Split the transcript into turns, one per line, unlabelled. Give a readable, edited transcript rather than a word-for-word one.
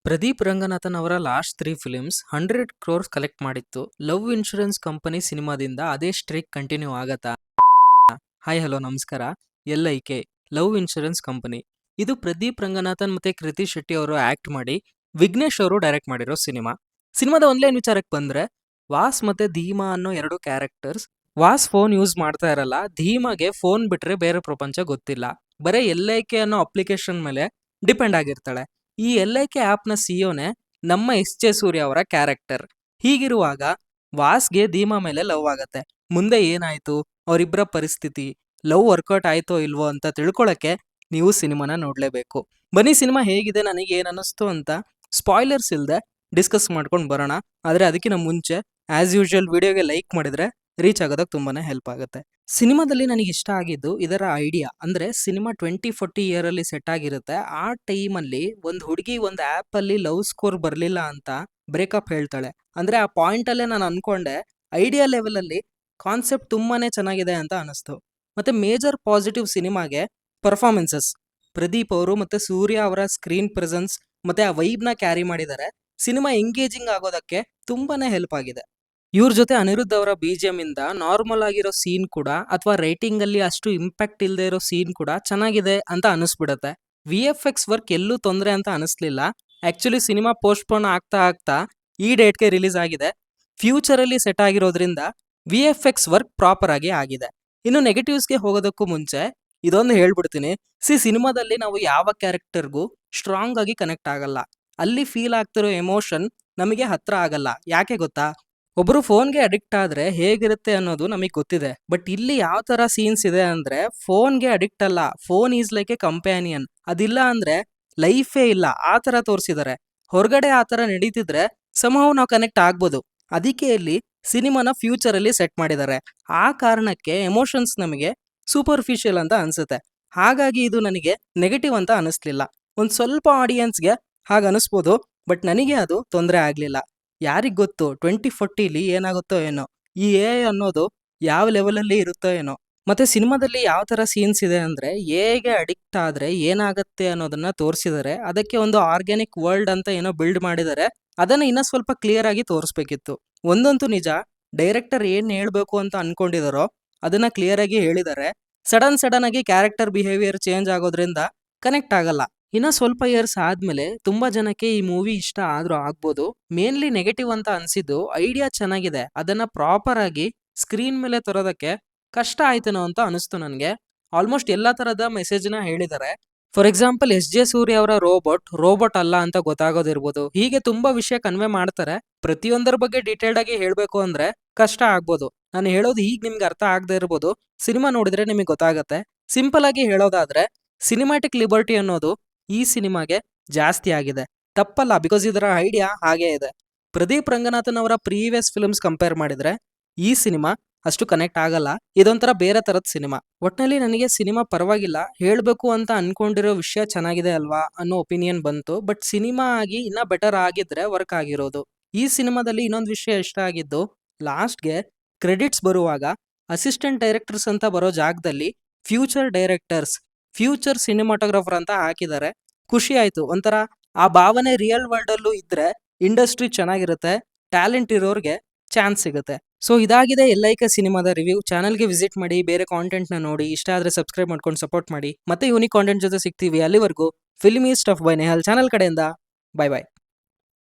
ಪ್ರದೀಪ್ ರಂಗನಾಥನ್ ಅವರ last 3 films 100 crores collect ಮಾಡಿತ್ತು. Love insurance company ಸಿನಿಮಾದಿಂದ ಅದೇ ಸ್ಟ್ರೀಕ್ ಕಂಟಿನ್ಯೂ ಆಗತ್ತಾ? ಹಾಯ್ ಹಲೋ ನಮಸ್ಕಾರ. LIK ಲವ್ ಇನ್ಶೂರೆನ್ಸ್ ಕಂಪನಿ ಇದು ಪ್ರದೀಪ್ ರಂಗನಾಥನ್ ಮತ್ತೆ ಕೃತಿ ಶೆಟ್ಟಿ ಅವರು ಆಕ್ಟ್ ಮಾಡಿ ವಿಘ್ನೇಶ್ ಅವರು ಡೈರೆಕ್ಟ್ ಮಾಡಿರೋ ಸಿನಿಮಾ. ಸಿನಿಮಾದ ಒಂದ್ಲೇನ್ ವಿಚಾರಕ್ಕೆ ಬಂದ್ರೆ, ವಾಸ್ ಮತ್ತೆ ಧೀಮಾ ಅನ್ನೋ ಎರಡು ಕ್ಯಾರೆಕ್ಟರ್ಸ್. ವಾಸ್ ಫೋನ್ ಯೂಸ್ ಮಾಡ್ತಾ ಇರಲ್ಲ, ಧೀಮಾಗೆ ಫೋನ್ ಬಿಟ್ರೆ ಬೇರೆ ಪ್ರಪಂಚ ಗೊತ್ತಿಲ್ಲ. ಬರೀ LIK ಅನ್ನೋ ಅಪ್ಲಿಕೇಶನ್ ಮೇಲೆ ಡಿಪೆಂಡ್ ಆಗಿರ್ತಾಳೆ. ಈ LIK ಆಪ್ ನ ಸಿಒನೇ ನಮ್ಮ ಎಸ್.ಜೆ. ಸೂರ್ಯ ಅವರ ಕ್ಯಾರೆಕ್ಟರ್. ಹೀಗಿರುವಾಗ ವಾಸ್ಗೆ ಧೀಮಾ ಮೇಲೆ ಲವ್ ಆಗತ್ತೆ. ಮುಂದೆ ಏನಾಯ್ತು, ಅವರಿಬ್ಬರ ಪರಿಸ್ಥಿತಿ, ಲವ್ ವರ್ಕೌಟ್ ಆಯ್ತೋ ಇಲ್ವೋ ಅಂತ ತಿಳ್ಕೊಳಕ್ಕೆ ನೀವು ಸಿನಿಮಾನ ನೋಡ್ಲೇಬೇಕು. ಬನ್ನಿ ಸಿನಿಮಾ ಹೇಗಿದೆ, ನನಗೆ ಏನ್ ಅನ್ನಿಸ್ತು ಅಂತ ಸ್ಪಾಯ್ಲರ್ಸ್ ಇಲ್ದೆ ಡಿಸ್ಕಸ್ ಮಾಡ್ಕೊಂಡು ಬರೋಣ. ಆದ್ರೆ ಅದಕ್ಕಿಂತ ಮುಂಚೆ ಆಸ್ ಯೂಶುವಲ್ ವಿಡಿಯೋಗೆ ಲೈಕ್ ಮಾಡಿದ್ರೆ ರೀಚ್ ಆಗೋದಕ್ಕೆ ತುಂಬಾನೇ ಹೆಲ್ಪ್ ಆಗುತ್ತೆ. ಸಿನಿಮಾದಲ್ಲಿ ನನಗೆ ಇಷ್ಟ ಆಗಿದ್ದು ಇದರ ಐಡಿಯಾ. ಅಂದ್ರೆ ಸಿನಿಮಾ 2040 ಇಯರ್ ಅಲ್ಲಿ ಸೆಟ್ ಆಗಿರುತ್ತೆ. ಆ ಟೈಮಲ್ಲಿ ಒಂದು ಹುಡುಗಿ ಒಂದು ಆಪ್ ಅಲ್ಲಿ ಲವ್ ಸ್ಕೋರ್ ಬರ್ಲಿಲ್ಲ ಅಂತ ಬ್ರೇಕಪ್ ಹೇಳ್ತಾಳೆ. ಅಂದ್ರೆ ಆ ಪಾಯಿಂಟ್ ಅಲ್ಲೇ ನಾನು ಅನ್ಕೊಂಡೆ, ಐಡಿಯಾ ಲೆವೆಲ್ ಅಲ್ಲಿ ಕಾನ್ಸೆಪ್ಟ್ ತುಂಬಾನೇ ಚೆನ್ನಾಗಿದೆ ಅಂತ ಅನಿಸ್ತು. ಮತ್ತೆ ಮೇಜರ್ ಪಾಸಿಟಿವ್ ಸಿನಿಮಾಗೆ ಪರ್ಫಾರ್ಮೆನ್ಸಸ್. ಪ್ರದೀಪ್ ಅವರು ಮತ್ತೆ ಸೂರ್ಯ ಅವರ ಸ್ಕ್ರೀನ್ ಪ್ರೆಸೆನ್ಸ್ ಮತ್ತೆ ಆ ವೈಬ್ ನ ಕ್ಯಾರಿ ಮಾಡಿದ್ದಾರೆ. ಸಿನಿಮಾ ಎಂಗೇಜಿಂಗ್ ಆಗೋದಕ್ಕೆ ತುಂಬಾನೇ ಹೆಲ್ಪ್ ಆಗಿದೆ. ಇವ್ರ ಜೊತೆ ಅನಿರುದ್ಧ್ ಅವರ BGM ಇಂದ ನಾರ್ಮಲ್ ಆಗಿರೋ ಸೀನ್ ಕೂಡ ಅಥವಾ ರೈಟಿಂಗ್ ಅಲ್ಲಿ ಅಷ್ಟು ಇಂಪ್ಯಾಕ್ಟ್ ಇಲ್ಲದೆ ಇರೋ ಸೀನ್ ಕೂಡ ಚೆನ್ನಾಗಿದೆ ಅಂತ ಅನಿಸ್ಬಿಡತ್ತೆ. VFX ವರ್ಕ್ ಎಲ್ಲೂ ತೊಂದರೆ ಅಂತ ಅನಿಸ್ಲಿಲ್ಲ. ಆಕ್ಚುಲಿ ಸಿನಿಮಾ ಪೋಸ್ಟ್ಪೋನ್ ಆಗ್ತಾ ಆಗ್ತಾ ಈ ಡೇಟ್ಗೆ ರಿಲೀಸ್ ಆಗಿದೆ. ಫ್ಯೂಚರ್ ಅಲ್ಲಿ ಸೆಟ್ ಆಗಿರೋದ್ರಿಂದ VFX ವರ್ಕ್ ಪ್ರಾಪರ್ ಆಗಿ ಆಗಿದೆ. ಇನ್ನು ನೆಗೆಟಿವ್ಸ್ಗೆ ಹೋಗೋದಕ್ಕೂ ಮುಂಚೆ ಇದೊಂದು ಹೇಳ್ಬಿಡ್ತೀನಿ. ಸಿನಿಮಾದಲ್ಲಿ ನಾವು ಯಾವ ಕ್ಯಾರೆಕ್ಟರ್ಗೂ ಸ್ಟ್ರಾಂಗ್ ಆಗಿ ಕನೆಕ್ಟ್ ಆಗಲ್ಲ. ಅಲ್ಲಿ ಫೀಲ್ ಆಗ್ತಿರೋ ಎಮೋಷನ್ ನಮಗೆ ಹತ್ರ ಆಗಲ್ಲ. ಯಾಕೆ ಗೊತ್ತಾ? ಒಬ್ರು ಫೋನ್ಗೆ ಅಡಿಕ್ಟ್ ಆದ್ರೆ ಹೇಗಿರುತ್ತೆ ಅನ್ನೋದು ನಮಗೆ ಗೊತ್ತಿದೆ. ಬಟ್ ಇಲ್ಲಿ ಯಾವ ತರ ಸೀನ್ಸ್ ಇದೆ ಅಂದ್ರೆ, ಫೋನ್ಗೆ ಅಡಿಕ್ಟ್ ಅಲ್ಲ, phone is like A companion. ಅದಿಲ್ಲ ಅಂದ್ರೆ ಲೈಫೇ ಇಲ್ಲ, ಆ ತರ ತೋರಿಸಿದ್ದಾರೆ. ಹೊರಗಡೆ ಆ ತರ ನಡೀತಿದ್ರೆ ಸಮಹೌ ನಾವು ಕನೆಕ್ಟ್ ಆಗ್ಬೋದು. ಅದಕ್ಕೆ ಇಲ್ಲಿ ಸಿನಿಮಾನ ಫ್ಯೂಚರ್ ಅಲ್ಲಿ ಸೆಟ್ ಮಾಡಿದ್ದಾರೆ. ಆ ಕಾರಣಕ್ಕೆ ಎಮೋಷನ್ಸ್ ನಮಗೆ ಸೂಪರ್ಫಿಷಿಯಲ್ ಅಂತ ಅನ್ಸುತ್ತೆ. ಹಾಗಾಗಿ ಇದು ನನಗೆ ನೆಗೆಟಿವ್ ಅಂತ ಅನಿಸ್ಲಿಲ್ಲ. ಒಂದ್ ಸ್ವಲ್ಪ ಆಡಿಯನ್ಸ್ಗೆ ಹಾಗ ಅನಿಸ್ಬೋದು, ಬಟ್ ನನಗೆ ಅದು ತೊಂದರೆ ಆಗ್ಲಿಲ್ಲ. ಯಾರಿಗ್ ಗೊತ್ತು 2040ಲಿ ಏನಾಗುತ್ತೋ ಏನೋ, ಈ AI ಅನ್ನೋದು ಯಾವ ಲೆವೆಲ್ ಅಲ್ಲಿ ಇರುತ್ತೋ ಏನೋ. ಮತ್ತೆ ಸಿನಿಮಾದಲ್ಲಿ ಯಾವ ತರ ಸೀನ್ಸ್ ಇದೆ ಅಂದ್ರೆ, AIಗೆ ಅಡಿಕ್ಟ್ ಆದ್ರೆ ಏನಾಗತ್ತೆ ಅನ್ನೋದನ್ನ ತೋರಿಸಿದ್ದಾರೆ. ಅದಕ್ಕೆ ಒಂದು ಆರ್ಗ್ಯಾನಿಕ್ ವರ್ಲ್ಡ್ ಅಂತ ಏನೋ ಬಿಲ್ಡ್ ಮಾಡಿದ್ದಾರೆ. ಅದನ್ನ ಇನ್ನ ಸ್ವಲ್ಪ ಕ್ಲಿಯರ್ ಆಗಿ ತೋರಿಸ್ಬೇಕಿತ್ತು. ಒಂದಂತೂ ನಿಜ, ಡೈರೆಕ್ಟರ್ ಏನ್ ಹೇಳ್ಬೇಕು ಅಂತ ಅನ್ಕೊಂಡಿದಾರೋ ಅದನ್ನ ಕ್ಲಿಯರ್ ಆಗಿ ಹೇಳಿದ್ದಾರೆ. ಸಡನ್ ಆಗಿ ಕ್ಯಾರೆಕ್ಟರ್ ಬಿಹೇವಿಯರ್ ಚೇಂಜ್ ಆಗೋದ್ರಿಂದ ಕನೆಕ್ಟ್ ಆಗಲ್ಲ. ಇನ್ನ ಸ್ವಲ್ಪ ಇಯರ್ಸ್ ಆದ್ಮೇಲೆ ತುಂಬಾ ಜನಕ್ಕೆ ಈ ಮೂವಿ ಇಷ್ಟ ಆದ್ರೂ ಆಗ್ಬೋದು. ಮೇನ್ಲಿ ನೆಗೆಟಿವ್ ಅಂತ ಅನ್ಸಿದ್ದು, ಐಡಿಯಾ ಚೆನ್ನಾಗಿದೆ, ಅದನ್ನ ಪ್ರಾಪರ್ ಆಗಿ ಸ್ಕ್ರೀನ್ ಮೇಲೆ ತರೋದಕ್ಕೆ ಕಷ್ಟ ಆಯ್ತೇನೋ ಅಂತ ಅನಿಸ್ತು ನನಗೆ. ಆಲ್ಮೋಸ್ಟ್ ಎಲ್ಲಾ ತರದ ಮೆಸೇಜ್ ನ ಹೇಳಿದ್ದಾರೆ. For example ಎಸ್.ಜೆ. ಸೂರ್ಯ ಅವರ ರೋಬೋಟ್ ಅಲ್ಲ ಅಂತ ಗೊತ್ತಾಗೋದಿರ್ಬೋದು. ಹೀಗೆ ತುಂಬಾ ವಿಷಯ ಕನ್ವೆ ಮಾಡ್ತಾರೆ. ಪ್ರತಿಯೊಂದರ ಬಗ್ಗೆ ಡೀಟೇಲ್ಡ್ ಆಗಿ ಹೇಳ್ಬೇಕು ಅಂದ್ರೆ ಕಷ್ಟ ಆಗ್ಬೋದು. ನಾನು ಹೇಳೋದು ಈಗ ನಿಮ್ಗೆ ಅರ್ಥ ಆಗದೆ ಇರ್ಬೋದು, ಸಿನಿಮಾ ನೋಡಿದ್ರೆ ನಿಮಗೆ ಗೊತ್ತಾಗತ್ತೆ. ಸಿಂಪಲ್ ಆಗಿ ಹೇಳೋದಾದ್ರೆ, ಸಿನಿಮ್ಯಾಟಿಕ್ ಲಿಬರ್ಟಿ ಅನ್ನೋದು ಈ ಸಿನಿಮಾಗೆ ಜಾಸ್ತಿ ಆಗಿದೆ. ತಪ್ಪಲ್ಲ, ಬಿಕಾಸ್ ಇದರ ಐಡಿಯಾ ಹಾಗೇ ಇದೆ. ಪ್ರದೀಪ್ ರಂಗನಾಥನ್ ಅವರ ಪ್ರೀವಿಯಸ್ ಫಿಲ್ಮ್ಸ್ ಕಂಪೇರ್ ಮಾಡಿದ್ರೆ ಈ ಸಿನಿಮಾ ಅಷ್ಟು ಕನೆಕ್ಟ್ ಆಗಲ್ಲ. ಇದೊಂಥರ ಬೇರೆ ತರದ ಸಿನಿಮಾ. ಒಟ್ನಲ್ಲಿ ನನಗೆ ಸಿನಿಮಾ ಪರವಾಗಿಲ್ಲ. ಹೇಳ್ಬೇಕು ಅಂತ ಅನ್ಕೊಂಡಿರೋ ವಿಷಯ ಚೆನ್ನಾಗಿದೆ ಅಲ್ವಾ ಅನ್ನೋ ಒಪಿನಿಯನ್ ಬಂತು. ಬಟ್ ಸಿನಿಮಾ ಆಗಿ ಇನ್ನ ಬೆಟರ್ ಆಗಿದ್ರೆ ವರ್ಕ್ ಆಗಿರೋದು. ಈ ಸಿನಿಮಾದಲ್ಲಿ ಇನ್ನೊಂದು ವಿಷಯ ಇಷ್ಟ ಆಗಿದ್ದು, ಲಾಸ್ಟ್ಗೆ ಕ್ರೆಡಿಟ್ಸ್ ಬರುವಾಗ ಅಸಿಸ್ಟೆಂಟ್ ಡೈರೆಕ್ಟರ್ಸ್ ಅಂತ ಬರೋ ಜಾಗದಲ್ಲಿ ಫ್ಯೂಚರ್ ಡೈರೆಕ್ಟರ್ಸ್, ಫ್ಯೂಚರ್ ಸಿನಿಮಾಟೋಗ್ರಫರ್ ಅಂತ ಹಾಕಿದ್ದಾರೆ. ಖುಷಿ ಆಯ್ತು. ಒಂಥರ ಆ ಭಾವನೆ ರಿಯಲ್ ವರ್ಲ್ಡ್ ಅಲ್ಲೂ ಇದ್ರೆ ಇಂಡಸ್ಟ್ರಿ ಚೆನ್ನಾಗಿರುತ್ತೆ, ಟ್ಯಾಲೆಂಟ್ ಇರೋರ್ಗೆ ಚಾನ್ಸ್ ಸಿಗುತ್ತೆ. ಸೊ ಇದಾಗಿದೆ LIK ಸಿನಿಮಾದ ರಿವ್ಯೂ. ಚಾನಲ್ಗೆ ವಿಸಿಟ್ ಮಾಡಿ, ಬೇರೆ ಕಾಂಟೆಂಟ್ ನ ನೋಡಿ. ಇಷ್ಟ ಆದ್ರೆ ಸಬ್ಸ್ಕ್ರೈಬ್ ಮಾಡ್ಕೊಂಡು ಸಪೋರ್ಟ್ ಮಾಡಿ. ಮತ್ತೆ ಯೂನಿಕ್ ಕಾಂಟೆಂಟ್ ಜೊತೆ ಸಿಗ್ತೀವಿ. ಅಲ್ಲಿವರೆಗೂ filmy stuff by Nehal channel ಕಡೆಯಿಂದ ಬೈ ಬೈ.